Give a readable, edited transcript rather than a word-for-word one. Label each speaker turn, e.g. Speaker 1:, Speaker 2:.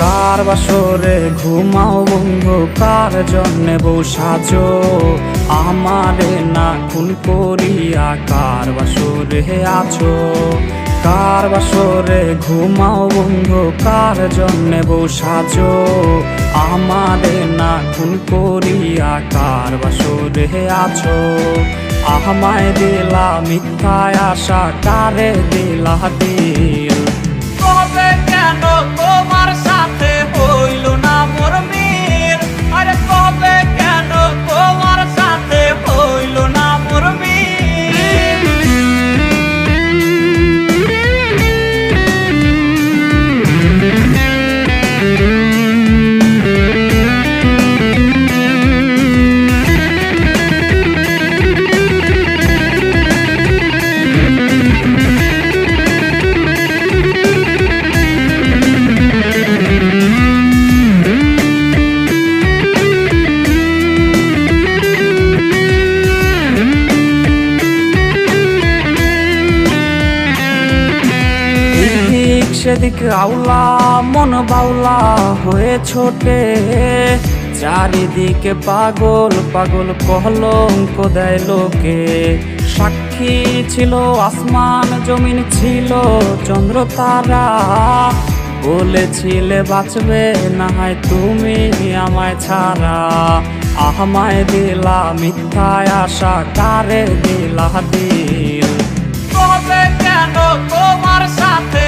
Speaker 1: কার বাসরে ঘুমাও বন্ধু, কার জন্যে বউ সাজো, আমারে না খুন করিয়া কার বাসরে আছো। কার বাসরে ঘুমাও বন্ধু, কার জন্যে বউ সাজো, আমারে না খুন করিয়া কার বাসরে আছো। আমায় দিলা মিথ্যায় আশা, কারে দিলা দিল।
Speaker 2: তবে কেন তোমার সাথে হইল না মোর মিল? আরে তবে কেন তোমার সাথে হইল না মোর মিল?
Speaker 1: সেদিক আউলা মন বাউলা হয়ে ছোটে, চারিদিকে পাগল পাগল কলঙ্ক দেয় লোকে। সাক্ষী ছিল আসমান জমিন, ছিল চন্দ্র তারা, বলেছিলে বাঁচবে না হয় তুমি আমায় ছাড়া। আমায় দিলা মিথ্যায় আশা, কারে দিলা দিল।
Speaker 2: তবে কেন তোমার সাথে